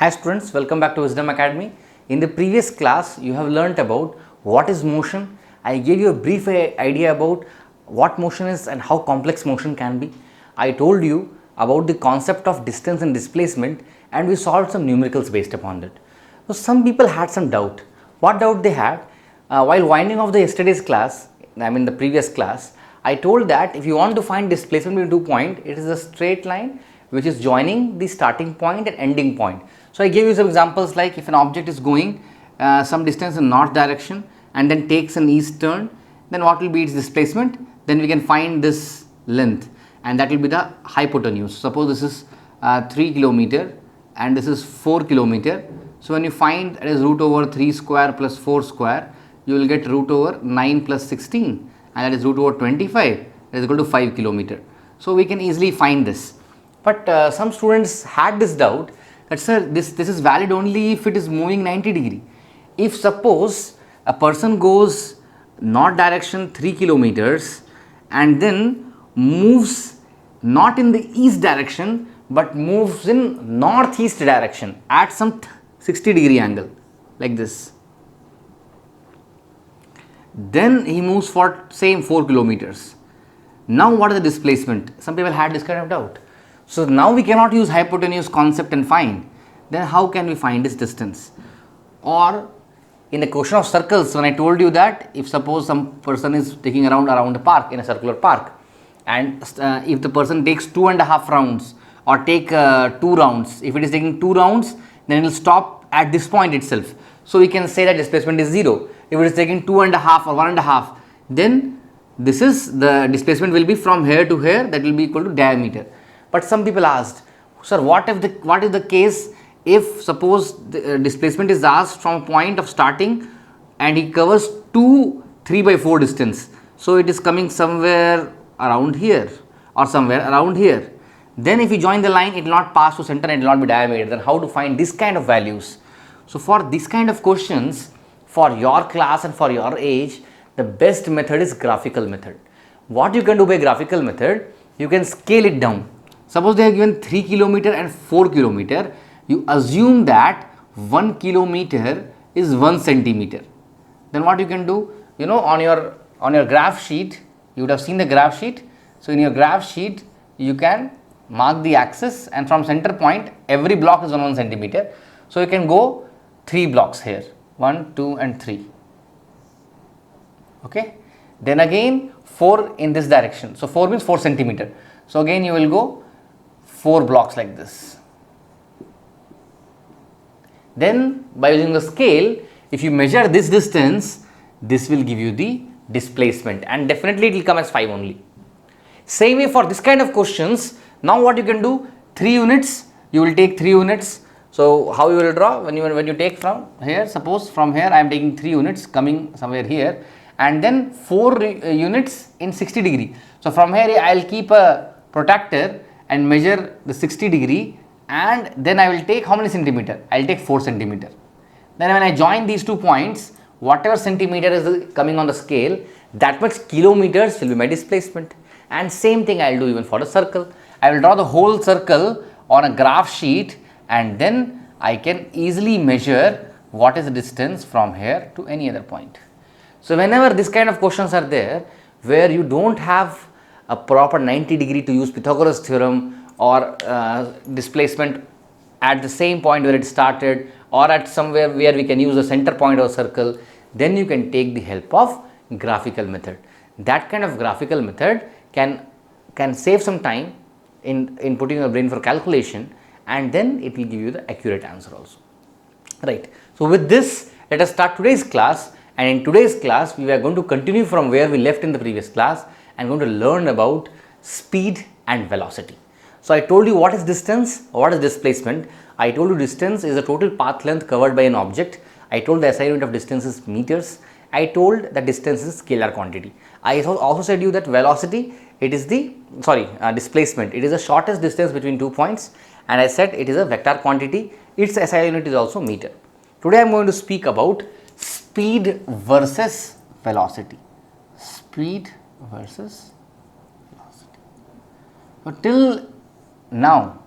Hi students, welcome back to Wisdom Academy. In the previous class, you have learnt about what is motion. I gave you a brief idea about what motion is and how complex motion can be. I told you about the concept of distance and displacement, and we solved some numericals based upon that. So some people had some doubt. What doubt they had? While winding off the yesterday's class, the previous class, I told that if you want to find displacement between 2 points, it is a straight line which is joining the starting point and ending point. So I gave you some examples, like if an object is going some distance in north direction and then takes an east turn, then what will be its displacement? Then we can find this length, and that will be the hypotenuse. Suppose this is 3 kilometer and this is 4 kilometer. So when you find it is root over 3 square plus 4 square, you will get root over 9 plus 16, and that is root over 25, that is equal to 5 kilometer. So we can easily find this. But some students had this doubt that, sir, this is valid only if it is moving 90 degree. If suppose a person goes north direction 3 kilometers and then moves not in the east direction but moves in northeast direction at some 60 degree angle like this, then he moves for same 4 kilometers. Now what is the displacement? Some people had this kind of doubt. So now we cannot use hypotenuse concept and find. Then how can we find this distance? Or in the question of circles, when I told you that if suppose some person is taking around a park, in a circular park, and if the person takes 2.5 rounds or take 2 rounds, if it is taking 2 rounds, then it will stop at this point itself. So we can say that displacement is 0. If it is taking 2.5 or 1.5, then this is the displacement will be from here to here, that will be equal to diameter. But some people asked, sir, what is the case if suppose the displacement is asked from a point of starting and he covers 2 3/4 distance. So it is coming somewhere around here or somewhere around here. Then if you join the line, it will not pass to center and it will not be diameter. Then how to find this kind of values? So for this kind of questions, for your class and for your age, the best method is graphical method. What you can do by graphical method, you can scale it down. Suppose they have given 3 kilometer and 4 kilometer, you assume that 1 kilometer is 1 centimeter. Then what you can do, on your graph sheet, you would have seen the graph sheet. So in your graph sheet, you can mark the axis, and from center point, every block is on 1 centimeter. So you can go 3 blocks here, 1, 2 and 3. Okay. Then again 4 in this direction. So 4 means 4 centimeter. So again you will go 4 blocks like this. Then by using the scale, if you measure this distance, this will give you the displacement, and definitely it will come as 5 only. Same way for this kind of questions, now what you can do, 3 units, you will take 3 units. So how you will draw, when you take from here, suppose from here I am taking 3 units coming somewhere here, and then 4 units in 60 degree. So from here I will keep a protractor and measure the 60 degree, and then I will take how many centimeter? I will take 4 centimeter. Then when I join these 2 points, whatever centimeter is coming on the scale, that much kilometers will be my displacement. And same thing I will do even for the circle. I will draw the whole circle on a graph sheet, and then I can easily measure what is the distance from here to any other point. So whenever this kind of questions are there, where you don't have a proper 90 degree to use Pythagoras theorem or displacement at the same point where it started, or at somewhere where we can use the center point of a circle, then you can take the help of graphical method. That kind of graphical method can save some time in putting your brain for calculation, and then it will give you the accurate answer also. Right. So with this, let us start today's class, and in today's class we are going to continue from where we left in the previous class and going to learn about speed and velocity. So I told you what is distance, what is displacement. I told you distance is the total path length covered by an object. I told the SI unit of distance is meters. I told that distance is scalar quantity. I also said you that velocity, it is the displacement, it is the shortest distance between 2 points, and I said it is a vector quantity. Its SI unit is also meter. Today I am going to speak about speed versus velocity. Speed versus velocity. So till now,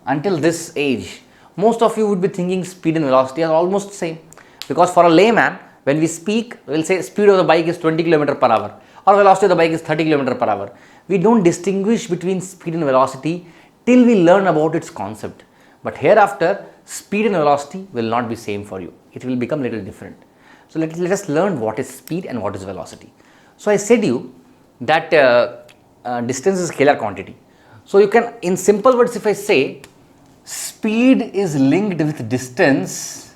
until this age, most of you would be thinking speed and velocity are almost same, because for a layman, when we speak, we'll say speed of the bike is 20 km per hour or velocity of the bike is 30 km per hour. We don't distinguish between speed and velocity till we learn about its concept. But hereafter, speed and velocity will not be same for you. It will become little different. So let us learn what is speed and what is velocity. So I said you that distance is scalar quantity. So you can, in simple words, if I say speed is linked with distance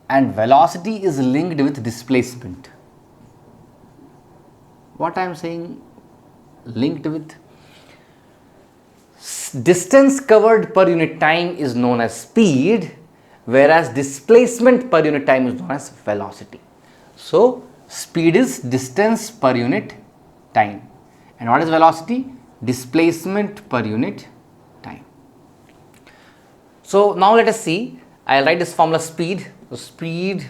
and velocity is linked with displacement. What I am saying, linked with, distance covered per unit time is known as speed, whereas displacement per unit time is known as velocity. So speed is distance per unit time, and what is velocity? Displacement per unit time. So now let us see, I will write this formula speed. So speed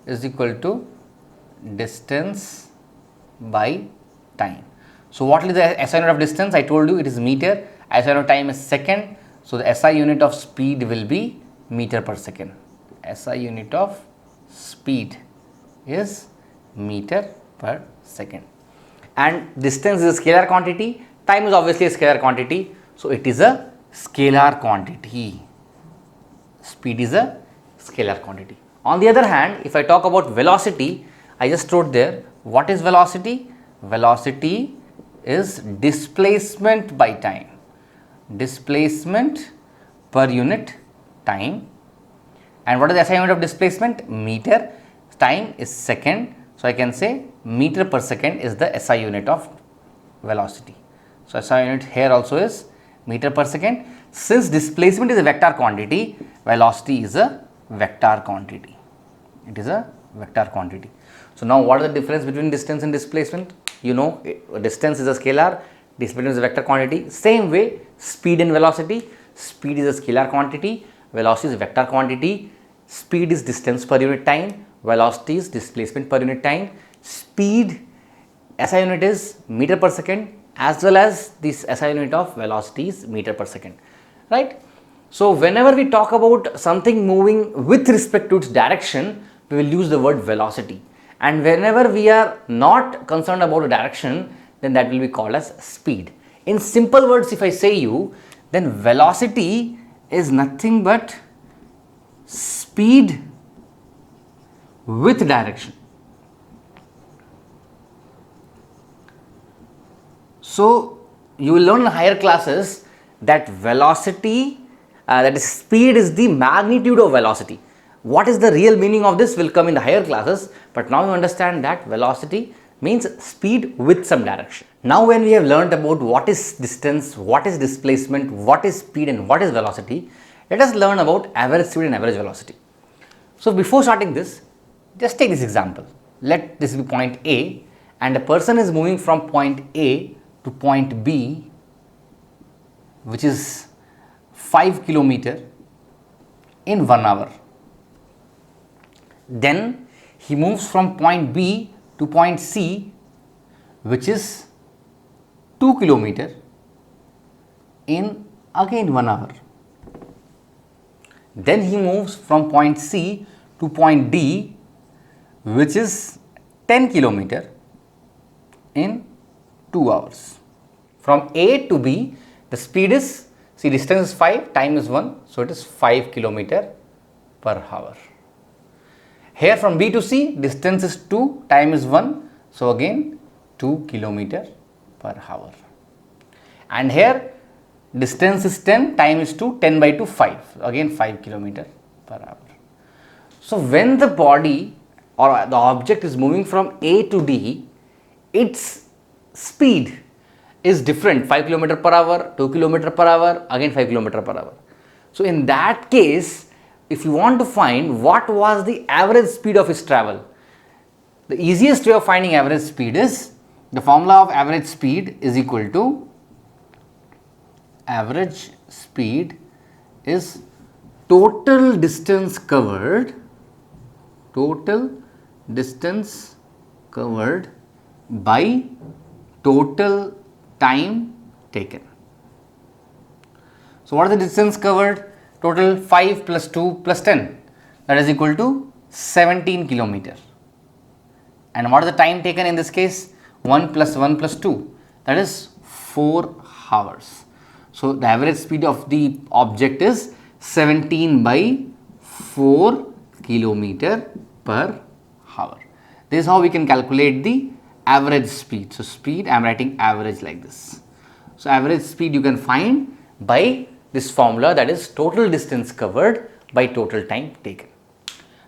is equal to distance by time. So what is the SI unit of distance? I told you it is meter. SI unit of time is second. So the SI unit of speed will be meter per second. SI unit of speed is meter per second. And distance is a scalar quantity. Time is obviously a scalar quantity. So it is a scalar quantity. Speed is a scalar quantity. On the other hand, if I talk about velocity, I just wrote there, what is velocity? Velocity is displacement by time. Displacement per unit time. And what is the SI unit of displacement? Meter. Time is second. So I can say meter per second is the SI unit of velocity. So SI unit here also is meter per second. Since displacement is a vector quantity, velocity is a vector quantity. It is a vector quantity. So now what is the difference between distance and displacement? You know, distance is a scalar, displacement is a vector quantity. Same way, speed and velocity. Speed is a scalar quantity, velocity is a vector quantity. Speed is distance per unit time, velocity is displacement per unit time. Speed SI unit is meter per second, as well as this SI unit of velocity is meter per second, right? So whenever we talk about something moving with respect to its direction, we will use the word velocity. And whenever we are not concerned about the direction, then that will be called as speed. In simple words, if I say you, then velocity is nothing but speed with direction. So you will learn in higher classes that velocity, that is speed, is the magnitude of velocity. What is the real meaning of this will come in the higher classes, but now you understand that velocity means speed with some direction. Now when we have learned about what is distance, what is displacement, what is speed and what is velocity, let us learn about average speed and average velocity. So before starting this, just take this example. Let this be point A, and a person is moving from point A to point B, which is 5 km in 1 hour. Then he moves from point B to point C, which is 2 km in again 1 hour. Then he moves from point C to point D, which is 10 km in 2 hours. From A to B, the speed is, see, distance is 5, time is 1, so it is 5 km per hour. Here from B to C, distance is 2, time is 1, so again 2 km per hour. And here distance is 10, time is 2, 10 by 2, 5, again 5 km per hour. So when the body or the object is moving from A to D, its speed is different, 5 km per hour, 2 km per hour, again 5 km per hour. So in that case, if you want to find what was the average speed of his travel, the easiest way of finding average speed is, the formula of average speed is equal to, average speed is total distance covered by total time taken. So what is the distance covered? Total 5 plus 2 plus 10, that is equal to 17 kilometer. And what is the time taken in this case? 1 plus 1 plus 2, that is 4 hours. So the average speed of the object is 17 by 4 kilometer per hour. This is how we can calculate the average speed. So speed, I am writing average like this. So average speed you can find by this formula, that is total distance covered by total time taken.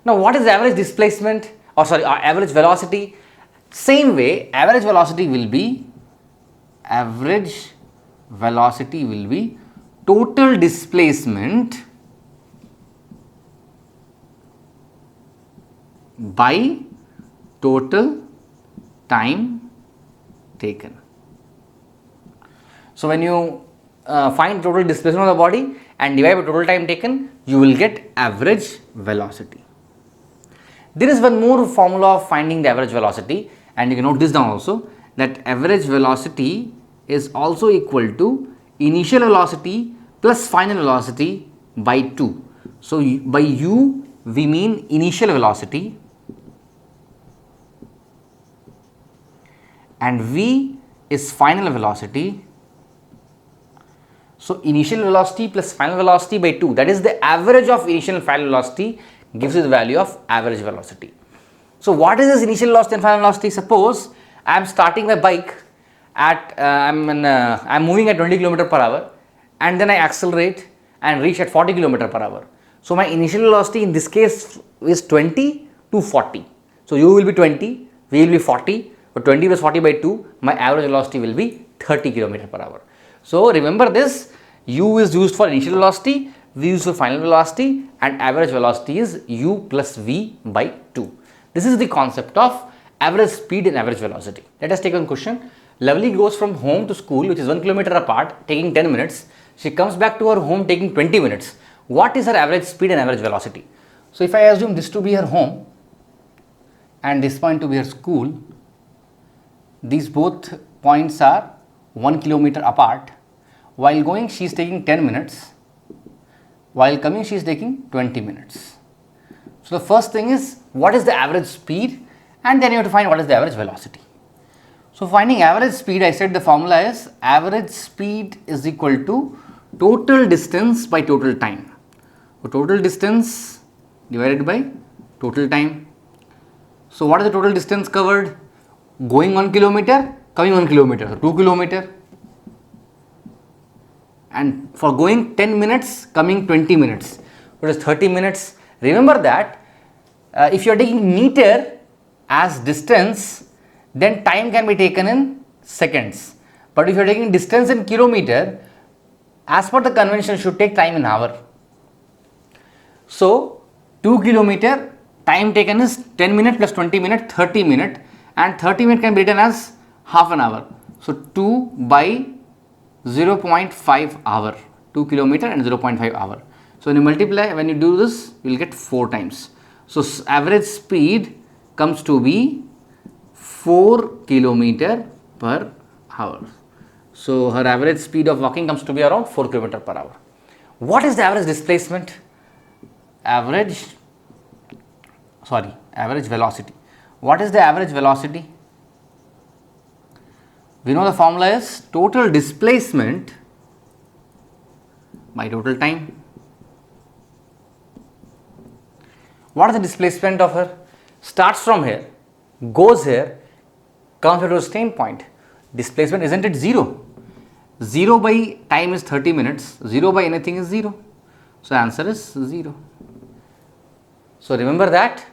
Now what is average displacement, or sorry, average velocity? Same way, average velocity will be total displacement by total time taken. So when you find total displacement of the body and divide by total time taken, you will get average velocity. There is one more formula of finding the average velocity, and you can note this down also, that average velocity is also equal to initial velocity plus final velocity by 2. So by u we mean initial velocity and v is final velocity. So initial velocity plus final velocity by 2, that is the average of initial and final velocity, gives you the value of average velocity. So what is this initial velocity and final velocity? Suppose I am starting my bike at, I am moving at 20 km per hour, and then I accelerate and reach at 40 km per hour. So my initial velocity in this case is 20 to 40. So u will be 20, v will be 40, but 20 plus 40 by 2, my average velocity will be 30 km per hour. So remember this, u is used for initial velocity, v is for final velocity, and average velocity is u plus v by 2. This is the concept of average speed and average velocity. Let us take one question. Lovely goes from home to school, which is 1 kilometer apart, taking 10 minutes. She comes back to her home taking 20 minutes. What is her average speed and average velocity? So if I assume this to be her home and this point to be her school, these both points are 1 kilometer apart. While going she is taking 10 minutes, while coming she is taking 20 minutes. So the first thing is what is the average speed, and then you have to find what is the average velocity. So finding average speed, I said the formula is average speed is equal to total distance by total time. So total distance divided by total time. So what is the total distance covered? Going 1 kilometer, coming 1 kilometer, so 2 kilometer. And for going 10 minutes, coming 20 minutes, it is 30 minutes. Remember that if you are taking meter as distance, then time can be taken in seconds. But if you are taking distance in kilometer, as per the convention should take time in hour. So 2 kilometer, time taken is 10 minutes plus 20 minutes, 30 minutes, and 30 minutes can be written as half an hour. So 2 by 0.5 hour, 2 kilometer and 0.5 hour. So when you multiply, when you do this, you will get 4 times. So average speed comes to be 4 kilometer per hour. So her average speed of walking comes to be around 4 kilometer per hour. What is the average displacement? Average velocity. What is the average velocity? We know the formula is total displacement by total time. What is the displacement of her? Starts from here, goes here, comes to the same point. Displacement, isn't it 0? 0 by time is 30 minutes, 0 by anything is 0. So answer is 0. So remember that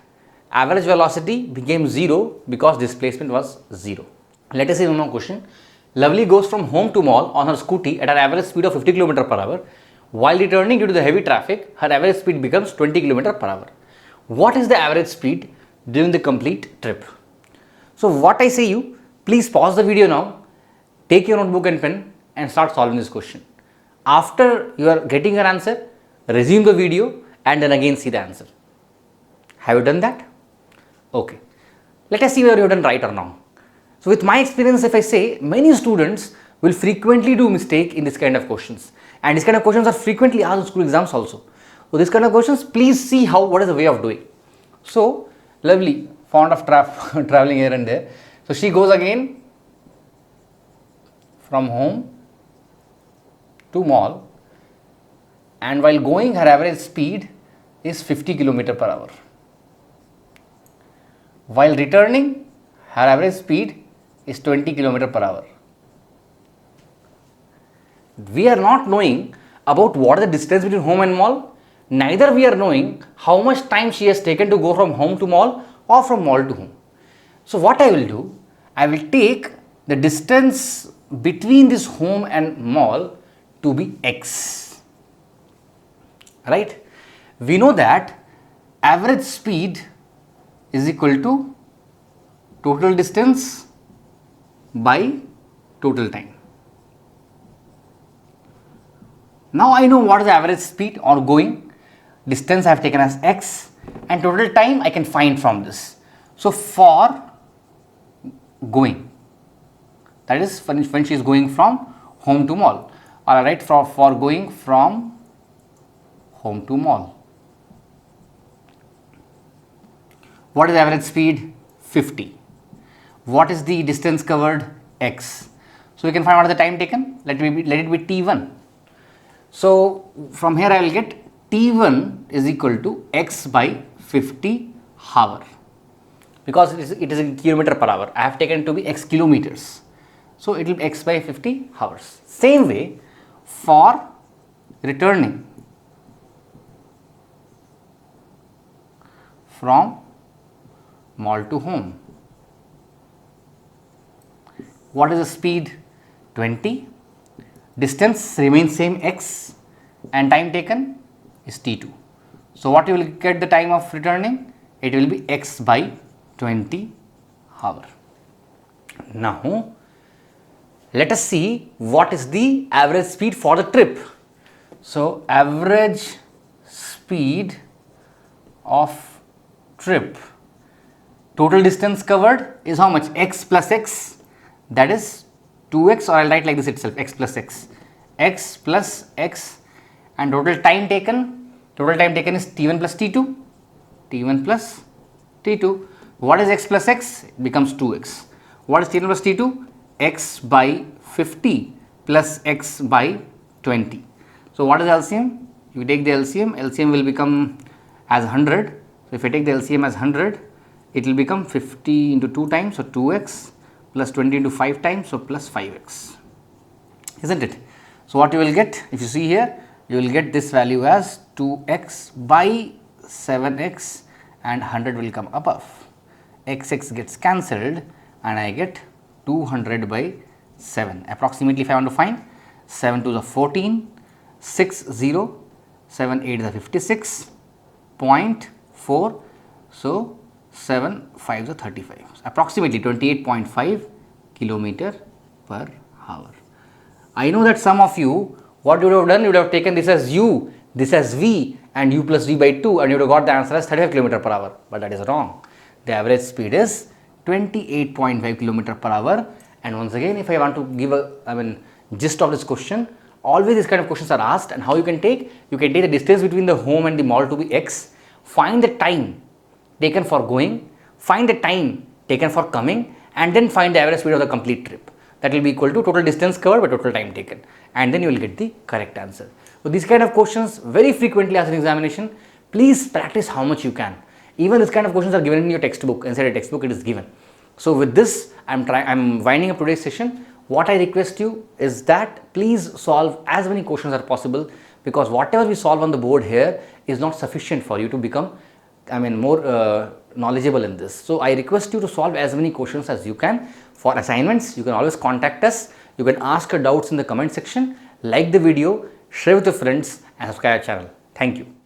average velocity became 0 because displacement was 0. Let us see one more question. Lovely goes from home to mall on her scooty at an average speed of 50 km per hour. While returning due to the heavy traffic, her average speed becomes 20 km per hour. What is the average speed during the complete trip? So what I say you, please pause the video now, take your notebook and pen and start solving this question. After you are getting your answer, resume the video and then again see the answer. Have you done that? Okay. Let us see whether you have done right or wrong. So with my experience, if I say, many students will frequently do mistake in this kind of questions, and this kind of questions are frequently asked in school exams also. So this kind of questions, please see what is the way of doing. So Lovely, fond of traveling here and there. So she goes again from home to mall, and while going, her average speed is 50 km per hour. While returning, her average speed is 20 km per hour. We are not knowing about what is the distance between home and mall. Neither we are knowing how much time she has taken to go from home to mall or from mall to home. So what I will do, I will take the distance between this home and mall to be x. Right? We know that average speed is equal to total distance by total time. Now I know what is the average speed or going. Distance I have taken as x, and total time I can find from this. So for going, that is when she is going from home to mall, or I write for going from home to mall. What is the average speed? 50. What is the distance covered? X. So we can find what is the time taken. Let it be T1. So from here I will get T1 is equal to x by 50 hour, because it is in kilometer per hour. I have taken to be x kilometers. So it will be x by 50 hours. Same way for returning from mall to home. What is the speed? 20. Distance remains same x, and time taken is T2. So what you will get the time of returning? It will be x by 20 hour. Now let us see what is the average speed for the trip. So average speed of trip, total distance covered is how much? X plus x, that is 2x, or I will write like this itself, x plus x, x plus x, and total time taken is T1 plus T2, T1 plus T2. What is x plus x? It becomes 2x. What is T1 plus T2? X by 50 plus x by 20. So what is LCM? You take the LCM, LCM will become as 100. So if I take the LCM as 100, it will become 50 into 2 times, so 2x, plus 20 into 5 times, so plus 5x, isn't it? So what you will get, if you see here, you will get this value as 2x by 7x, and 100 will come above. X gets cancelled, and I get 200 by 7. Approximately, if I want to find, 7 to the 14, 6 0, 7 8 the 56, 0.4, so 7 5 the 35, approximately 28.5 kilometer per hour. I know that some of you, what you would have done, you would have taken this as u, this as v, and u plus v by 2, and you would have got the answer as 35 km per hour, but that is wrong. The average speed is 28.5 km per hour. And once again, if I want to give a gist of this question, always these kind of questions are asked, and how you can take the distance between the home and the mall to be x, find the time taken for going, find the time taken for coming, and then find the average speed of the complete trip. That will be equal to total distance covered by total time taken, and then you will get the correct answer. So these kind of questions very frequently asked in examination. Please practice how much you can. Even this kind of questions are given in your textbook. Inside a textbook it is given. So with this, I'm winding up today's session. What I request you is that please solve as many questions as possible, because whatever we solve on the board here is not sufficient for you to become more knowledgeable in this. So I request you to solve as many questions as you can. For assignments, you can always contact us. You can ask your doubts in the comment section, like the video, share with your friends, and subscribe our channel. Thank you.